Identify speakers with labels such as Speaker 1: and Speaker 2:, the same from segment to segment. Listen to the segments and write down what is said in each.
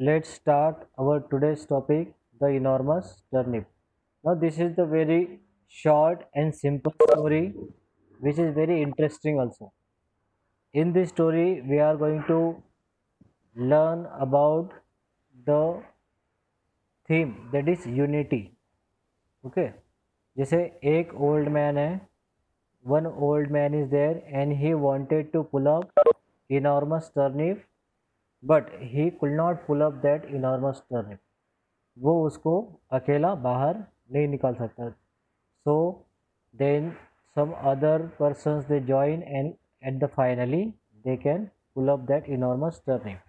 Speaker 1: let's start our today's topic, the enormous turnip. Now, this is the very short and simple story, which is very interesting also. In this story, we are going to learn about the theme that is unity. Okay, जैसे एक old man है, one old man is there and he wanted to pull up enormous turnip, but he could not pull up that enormous turnip. वो उसको अकेला बाहर नहीं निकाल सकता. So then some other persons they join and at the finally they can pull up that enormous turnip.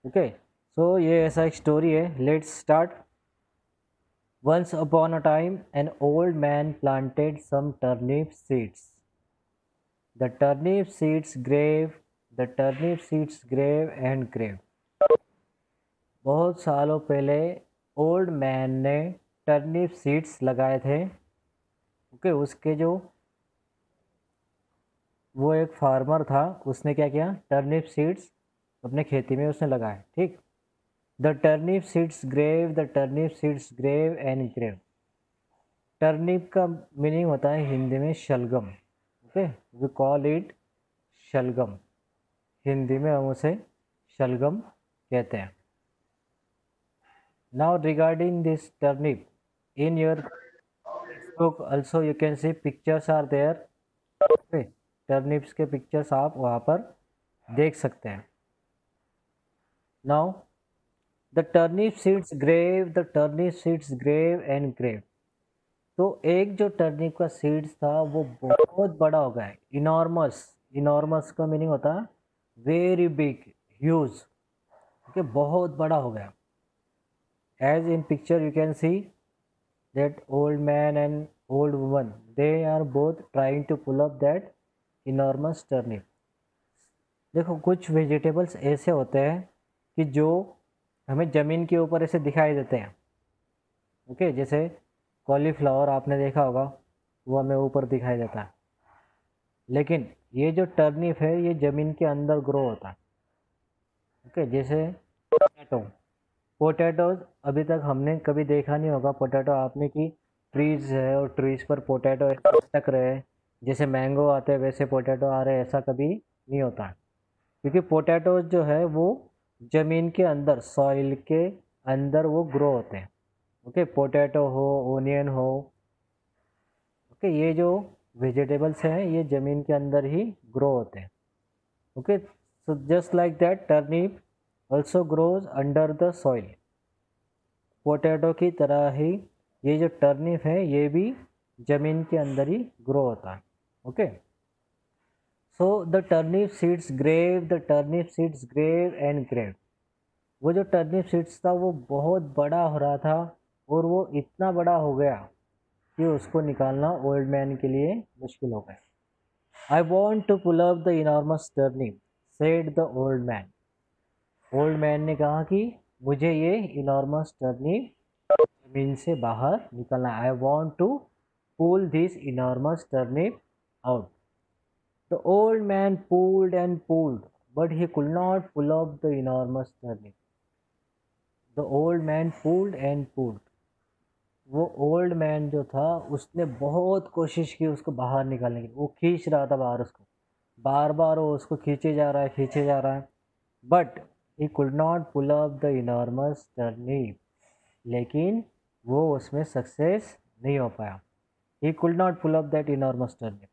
Speaker 1: Okay, so ये ऐसा एक स्टोरी है. Let's start. Once upon a time an old man planted some turnip seeds. The turnip seeds grew and grew. बहुत सालों पहले old man ने turnip seeds लगाए थे. ओके, उसके जो वो एक फार्मर था, उसने क्या किया, टर्निप सीड्स अपने खेती में उसने लगाए. ठीक. The turnip seeds grew and grew. Turnip का मीनिंग होता है हिंदी में शलगम. ओके, वी कॉल इट शलगम. हिंदी में हम उसे शलगम कहते हैं. Now regarding this turnip, in your textbook also you can see pictures are there. Okay, turnips के pictures आप वहाँ पर देख सकते हैं. Now the turnip seeds grew and grew. तो एक जो टर्निप का सीड्स था वो बहुत बड़ा हो गया. इनॉर्मस का मीनिंग होता है वेरी बिग, ह्यूज. ओके, बहुत बड़ा हो गया. As in picture you can see that old man and old woman, they are both trying to pull up that enormous turnip. देखो, कुछ वेजिटेबल्स ऐसे होते हैं कि जो हमें ज़मीन के ऊपर ऐसे दिखाई देते हैं. ओके, जैसे कॉलीफ्लावर आपने देखा होगा, वो हमें ऊपर दिखाई देता है. लेकिन ये जो टर्निप है ये ज़मीन के अंदर ग्रो होता है. ओके, जैसे पोटैटोज अभी तक हमने कभी देखा नहीं होगा. पोटैटो आपने कि ट्रीज है और ट्रीज पर पोटैटो टक रहे हैं, जैसे मैंगो आते हैं वैसे पोटैटो आ रहे हैं, ऐसा कभी नहीं होता है. क्योंकि पोटैटोज जो है वो ज़मीन के अंदर, सॉइल के अंदर वो ग्रो होते हैं. ओके, पोटैटो हो, ओनियन हो. ओके, ये जो वेजिटेबल्स हैं ये ज़मीन के अंदर ही ग्रो होते हैं. Okay, so just like that turnip also grows under the soil. Potato की तरह ही ये जो टर्निप है ये भी ज़मीन के अंदर ही ग्रो होता है. Okay, so the turnip seeds grew and grew. वो जो टर्निप सीड्स था वो बहुत बड़ा हो रहा था और वो इतना बड़ा हो गया कि उसको निकालना ओल्ड मैन के लिए मुश्किल हो गया. I want to pull up the enormous turnip, said the old man. Old man ने कहा कि मुझे ये इनॉर्मस टर्निप ज़मीन से बाहर निकलना. I want to pull this enormous turnip out. The old man pulled and pulled but he could not pull up the enormous turnip. The old man pulled and pulled. वो old man जो था उसने बहुत कोशिश की उसको बाहर निकालने की. वो खींच रहा था बाहर उसको, बार बार वो उसको खींचे जा रहा है, but he could not pull up the enormous turnip. लेकिन वो उसमें सक्सेस नहीं हो पाया. he could not pull up that enormous turnip.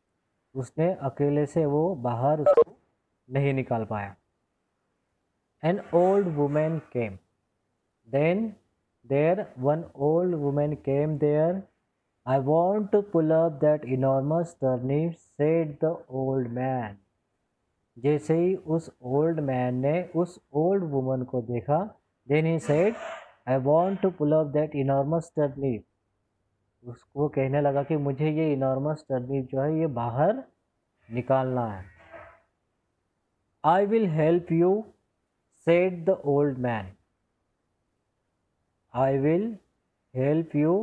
Speaker 1: उसने अकेले से वो बाहर उसको नहीं निकाल पाया. an old woman came. then one old woman came there. I want to pull up that enormous turnip, said the old man. जैसे ही उस ओल्ड मैन ने उस ओल्ड वुमन को देखा, then he said I want to pull up that enormous turnip. उसको कहने लगा कि मुझे ये इनॉर्मस टर्निप जो है ये बाहर निकालना है. आई will help you, said the old man. I will help you,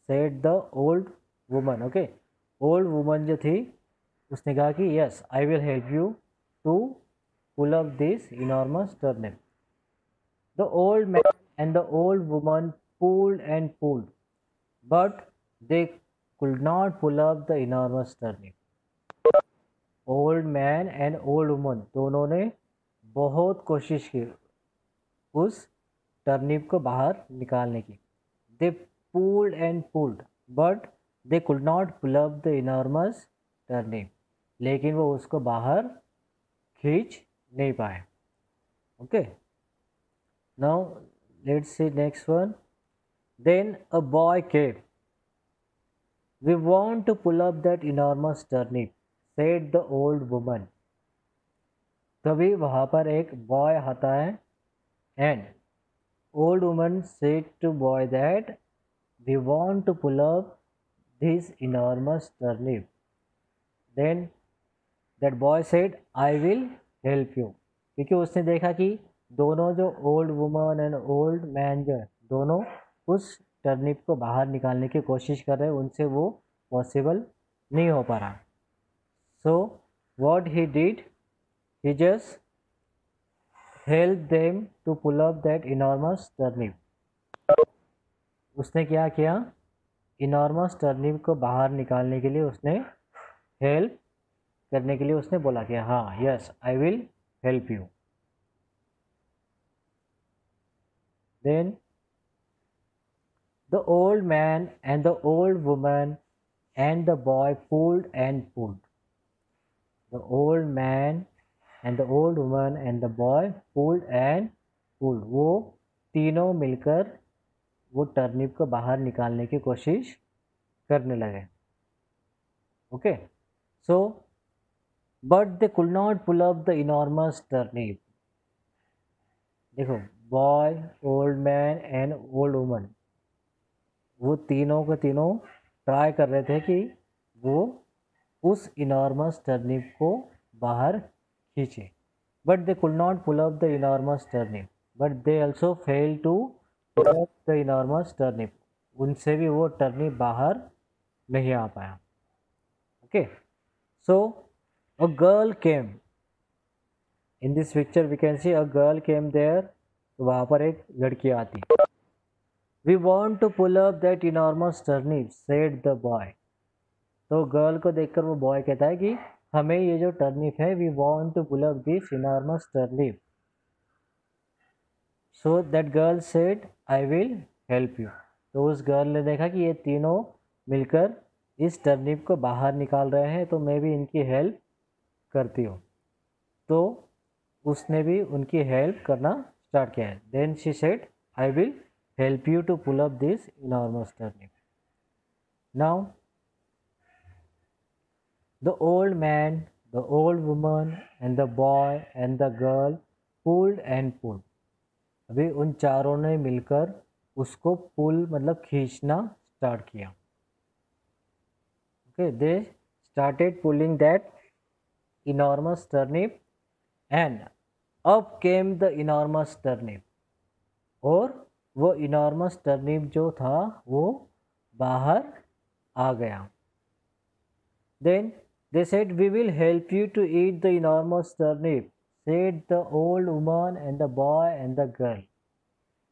Speaker 1: said the old woman. Okay, old woman जो थी उसने कहा कि yes I will help you to pull up this enormous turnip. The old man and the old woman pulled and pulled, but they could not pull up the enormous turnip. Old man and old woman दोनों ने बहुत कोशिश की उस turnip को बाहर निकालने की. They pulled and pulled but they could not pull up the enormous turnip, लेकिन वो उसको बाहर खींच नहीं पाए. Okay, now let's see next one. Then a boy came. We want to pull up that enormous turnip, said the old woman. तभी वहाँ पर एक बॉय आता है and old woman said to boy that we want to pull up this enormous turnip. Then that boy said I will help you, क्योंकि उसने देखा कि दोनों जो old woman and old man जो है दोनों उस टर्निप को बाहर निकालने की कोशिश कर रहे हैं, उनसे वो पॉसिबल नहीं हो पा रहा. So what he did, he just help them to pull up that enormous turnip. उसने क्या किया, इनॉर्मस टर्निप को बाहर निकालने के लिए उसने हेल्प करने के लिए उसने बोला कि हाँ, yes I will help you. Then the old man and the old woman and the boy pulled and pulled. The old man and the old woman and the boy pulled and pulled. वो तीनों मिलकर वो turnip को बाहर निकालने की कोशिश करने लगे. Okay, so but they could not pull up the enormous turnip. देखो, boy, old man and old woman वो तीनों के तीनों ट्राई कर रहे थे कि वो उस इनॉर्मस टर्निप को बाहर खींचे, but they could not pull up the enormous turnip, but they also fail to pull up the enormous turnip. उनसे भी वो टर्निप बाहर नहीं आ पाया. Okay, so a girl came. In this picture we can see a girl came there. तो वहाँ पर एक लड़की आती. We want to pull up that enormous turnip, said the boy. तो गर्ल को देखकर वो बॉय कहता है कि हमें ये जो टर्निप है, we want to pull up this enormous turnip. So that girl said I will help you. तो उस गर्ल ने देखा कि ये तीनों मिलकर इस टर्निप को बाहर निकाल रहे हैं, तो मैं भी इनकी हेल्प करती हूँ. तो उसने भी उनकी हेल्प करना स्टार्ट किया है. Then she said I will help you to pull up this enormous turnip. Now the old man, the old woman and the boy and the girl pulled and pulled. अभी उन चारों ने मिलकर उसको पुल मतलब खींचना स्टार्ट किया. Okay, they started pulling that enormous turnip and up came the enormous turnip. और वो इनॉर्मस टर्निप जो था वो बाहर आ गया. Then they said we will help you to eat the enormous turnip, said the old woman and the boy and the girl.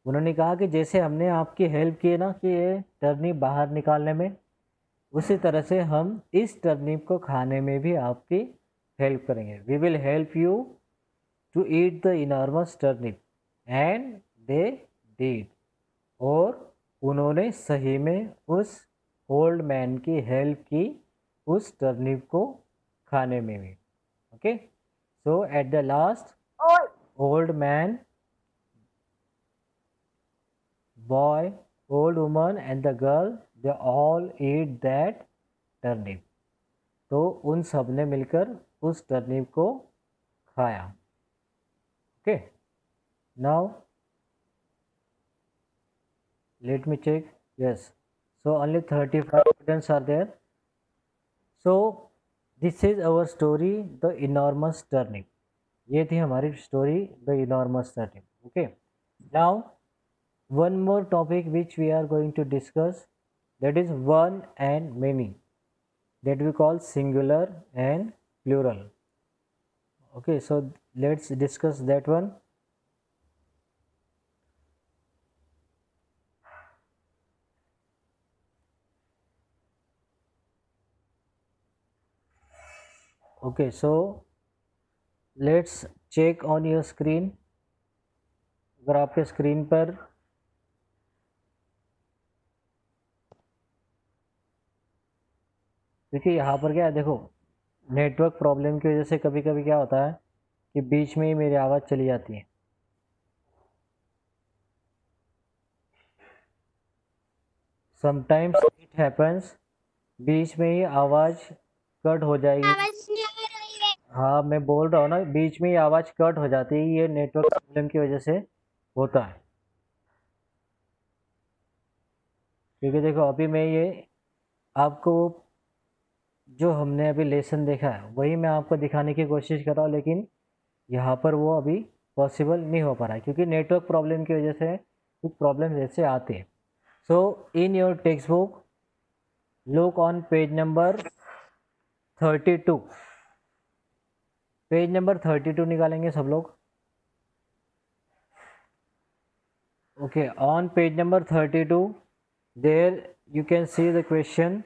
Speaker 1: उन्होंने कहा कि जैसे हमने आपकी हेल्प की ना कि ये टर्निप बाहर निकालने में, उसी तरह से हम इस टर्निप को खाने में भी आपकी हेल्प करेंगे. We will help you to eat the enormous turnip. And they did. और उन्होंने सही में उस ओल्ड मैन की हेल्प की उस टर्निप को खाने में भी. Okay, so at the last old man, boy, old woman and the girl, they all eat that turnip. तो उन सब ने मिलकर उस टर्निप को खाया. Okay, now let me check. Yes, so only 35 students are there. So this is our story, the enormous turnip. ये थी हमारी story, the enormous turnip. Okay, now one more topic which we are going to discuss, that is one and many, that we call singular and plural. Okay, so let's discuss that one. Okay, so let's check on your screen. अगर आपके screen पर क्योंकि यहाँ पर क्या है, देखो network problem की वजह से कभी कभी क्या होता है कि बीच में ही मेरी आवाज़ चली जाती है। समटाइम्स इट हैपन्स, बीच में ही आवाज़ कट हो जाएगी।
Speaker 2: आवाज नहीं आ रही है।
Speaker 1: हाँ, मैं बोल रहा हूँ ना, बीच में ही आवाज़ कट हो जाती है, ये नेटवर्क प्रॉब्लम की वजह से होता है। क्योंकि देखो अभी मैं ये आपको जो हमने अभी लेसन देखा है वही मैं आपको दिखाने की कोशिश कर रहा हूँ, लेकिन यहाँ पर वो अभी पॉसिबल नहीं हो पा रहा है क्योंकि नेटवर्क प्रॉब्लम की वजह से कुछ प्रॉब्लम ऐसे आते हैं। So in your text book look on page number 32। Page number 32 निकालेंगे सब लोग। Okay, on page number 32 there you can see the question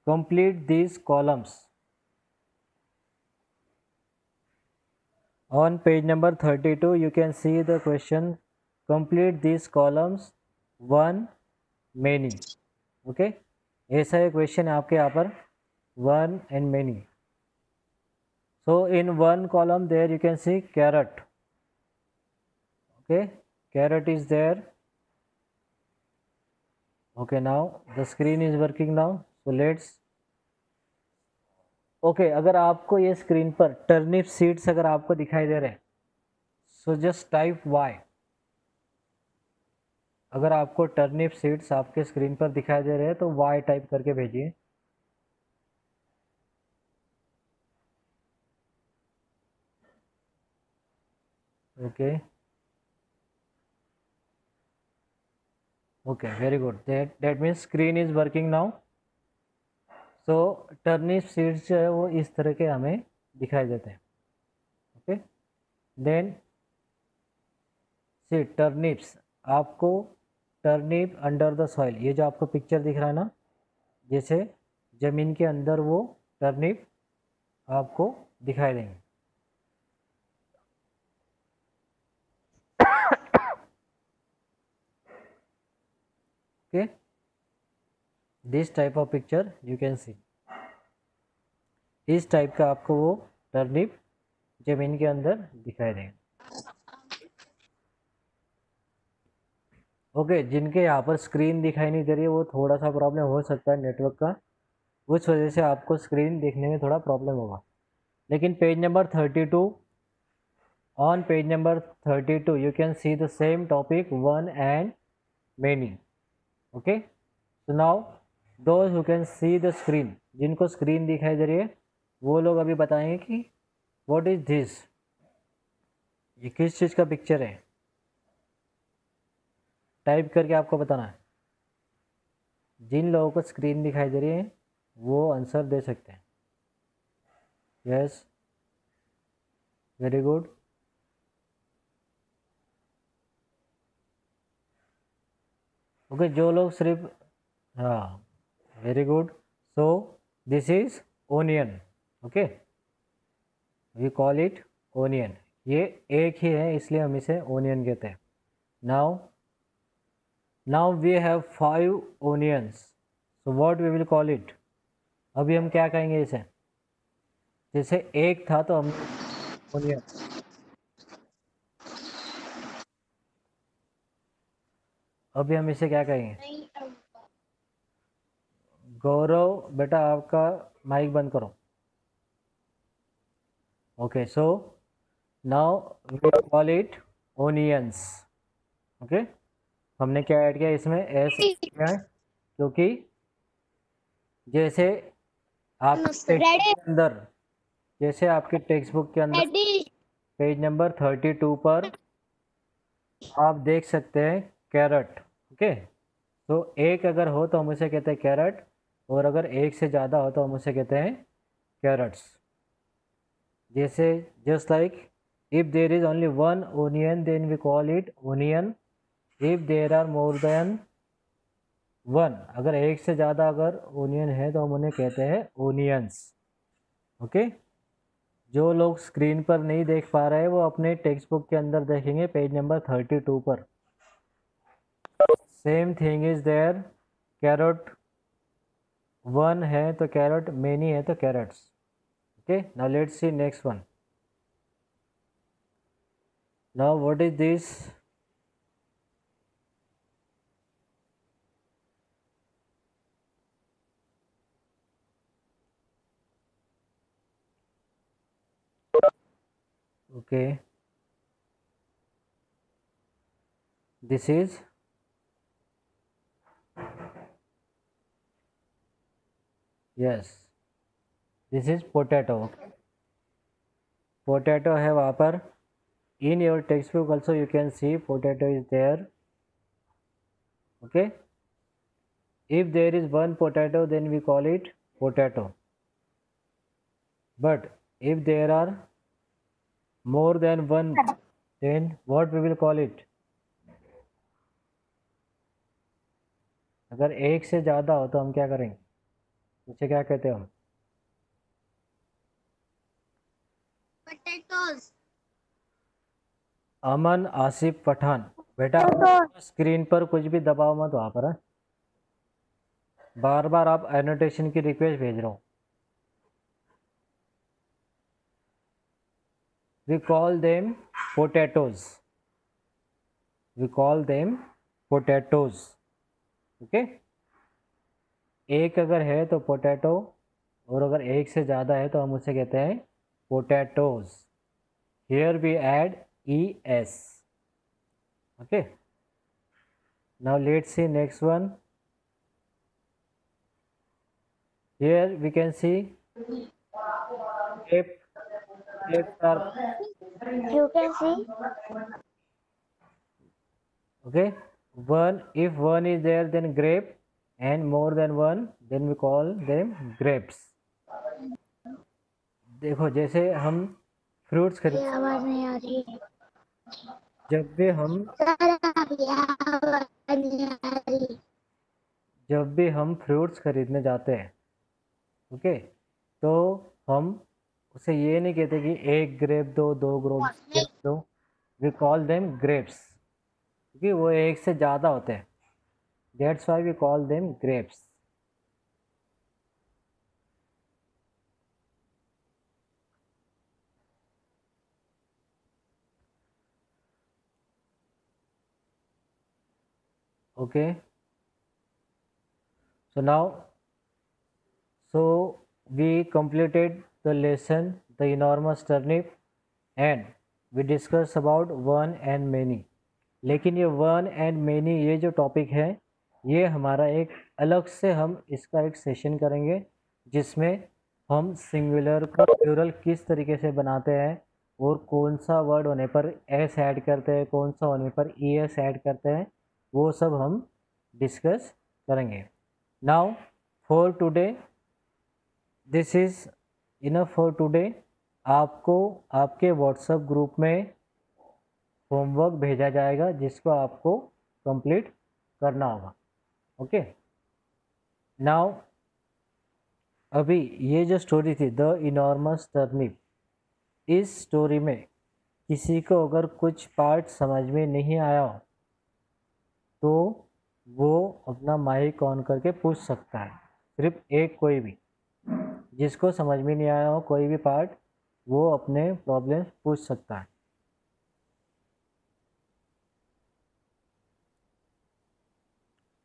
Speaker 1: complete these columns। On page number 32 you can see the question complete these columns one many। Okay, ऐसा है question आपके यहाँ पर one and many. So in one column there you can see carrot. Okay, carrot is there. Okay, now the screen is working now, so let's. Okay, अगर आपको ये screen पर turnip seeds अगर आपको दिखाई दे रहे हैं सो जस्ट टाइप वाई। अगर आपको टर्निप सीड्स आपके स्क्रीन पर दिखाई दे रहे हैं तो वाई टाइप करके भेजिए। Okay okay, very good, that means screen is working now. So turnip seeds जो है वो इस तरह के हमें दिखाई देते हैं। ओके, देन सी टर्निप्स, आपको टर्निप अंडर द सॉइल, ये जो आपको पिक्चर दिख रहा है ना, जैसे ज़मीन के अंदर वो टर्निप आपको दिखाई देंगे। Okay, this type of picture you can सी, इस टाइप का आपको वो टर्निप ज़मीन के अंदर दिखाई देंगे। ओके, जिनके यहाँ पर स्क्रीन दिखाई नहीं दे रही है वो थोड़ा सा प्रॉब्लम हो सकता है नेटवर्क का, उस वजह से आपको स्क्रीन देखने में थोड़ा प्रॉब्लम होगा। लेकिन page number 32, on page number 32 you can see the same topic one and many. Okay, so now those who can see the screen, जिनको स्क्रीन दिखाई दे रही है वो लोग अभी बताएंगे कि व्हाट इज दिस, ये किस चीज़ का पिक्चर है। टाइप करके आपको बताना है। जिन लोगों को स्क्रीन दिखाई दे रही है वो आंसर दे सकते हैं। Yes, very good. ओके, जो लोग सिर्फ, हाँ very good. So this is onion. Okay, we call it onion, ये एक ही है इसलिए हम इसे ओनियन कहते हैं। Now now we have 5 onions, so what we will call it. अभी हम क्या कहेंगे इसे, जैसे एक था तो हम ओनियन, अभी हम इसे क्या कहेंगे। गौरव बेटा आपका माइक बंद करो। Okay, so now we call it onions. Okay, हमने क्या ऐड किया इसमें, एस किया है क्योंकि जैसे आपके टेक्स्ट बुक के अंदर, जैसे आपके टेक्स्ट बुक के अंदर पेज नंबर 32 पर आप देख सकते हैं कैरेट। ओके, तो एक अगर हो तो हम उसे कहते हैं कैरेट, और अगर एक से ज़्यादा हो तो हम उसे कहते हैं कैरेट्स। जैसे just like if there is only one onion then we call it onion, if there are more than one, अगर एक से ज़्यादा अगर ओनियन है तो हम उन्हें कहते हैं ओनियंस। ओके, जो लोग स्क्रीन पर नहीं देख पा रहे हैं वो अपने टेक्स्ट बुक के अंदर देखेंगे पेज नंबर 32 पर। Same thing is there, carrot 1 है तो कैरेट मेनी है तो carrots. Okay, now let's see next one. Now what is this? Okay, this is yes, this is potato. Potato है वहाँ पर। In your text book also you can see potato is there. Okay, if there is one potato then we call it potato, but if there are more than one then what we will call it? अगर एक से ज़्यादा हो तो हम क्या करेंगे, उसे क्या कहते हैं हम?
Speaker 2: Potatoes.
Speaker 1: अमन आसिफ पठान, बेटा स्क्रीन पर कुछ भी दबाव मत वहाँ पर है। बार बार आप एनोटेशन की रिक्वेस्ट भेज रहा हूँ। We call them potatoes. We call them potatoes. Okay? एक अगर है तो पोटैटो, और अगर एक से ज़्यादा है तो हम उसे कहते हैं potatoes. Here we add ES. Okay? Now let's see next one. Here we can see grapes are
Speaker 2: You can see.
Speaker 1: okay. One, if one is there then grape, and more than one then we call them grapes. देखो जैसे हम fruits
Speaker 2: ये
Speaker 1: खरीद,
Speaker 2: आवाज नहीं आ रही।
Speaker 1: जब भी हम
Speaker 2: आवाज नहीं आ रही।
Speaker 1: जब भी हम फ्रूट्स खरीदने जाते हैं, ओके, तो हम उसे ये नहीं कहते कि एक ग्रेप दो, दो ग्रेप दो। वी कॉल देम ग्रेप्स, क्योंकि वो एक से ज़्यादा होते हैं। That's why we call them grapes. Okay, so now we completed the lesson the enormous turnip and we discussed about one and many. लेकिन ये वन एंड मेनी ये जो टॉपिक है ये हमारा एक अलग से हम इसका एक सेशन करेंगे जिसमें हम सिंगुलर को प्लूरल किस तरीके से बनाते हैं और कौन सा वर्ड होने पर एस ऐड करते हैं, कौन सा होने पर ES ऐड करते हैं, वो सब हम डिस्कस करेंगे। Now for today this is enough for today. आपको आपके व्हाट्सएप ग्रुप में होमवर्क भेजा जाएगा जिसको आपको कंप्लीट करना होगा। ओके, नाउ अभी ये जो स्टोरी थी द इनॉर्मस टर्निप, इस स्टोरी में किसी को अगर कुछ पार्ट समझ में नहीं आया हो तो वो अपना माइक ऑन करके पूछ सकता है। सिर्फ एक, कोई भी जिसको समझ में नहीं आया हो कोई भी पार्ट, वो अपने प्रॉब्लम पूछ सकता है।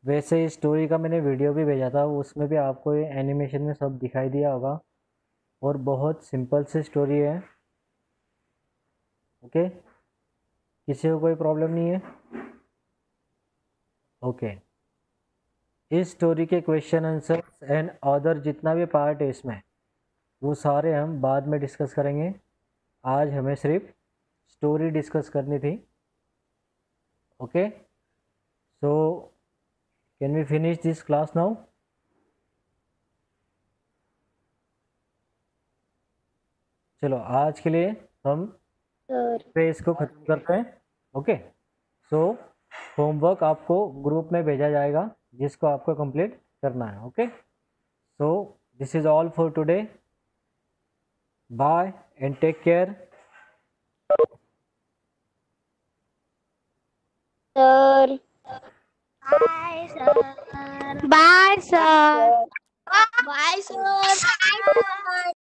Speaker 1: वैसे इस स्टोरी का मैंने वीडियो भी भेजा था, उसमें भी आपको ये एनिमेशन में सब दिखाई दिया होगा और बहुत सिंपल सी स्टोरी है। ओके, किसी को कोई प्रॉब्लम नहीं है? ओके, इस स्टोरी के क्वेश्चन आंसर एंड अदर जितना भी पार्ट है इसमें वो सारे हम बाद में डिस्कस करेंगे। आज हमें सिर्फ स्टोरी डिस्कस करनी थी। Okay, so can we finish this class now? चलो आज के लिए हम इसको ख़त्म करते हैं। ओके, सो होमवर्क आपको ग्रुप में भेजा जाएगा जिसको आपको कंप्लीट करना है। Okay, so this is all for today. Bye and take care.
Speaker 2: Sir.
Speaker 3: Bye, sir.
Speaker 2: Bye, sir.
Speaker 3: Bye, sir. Thank you so much.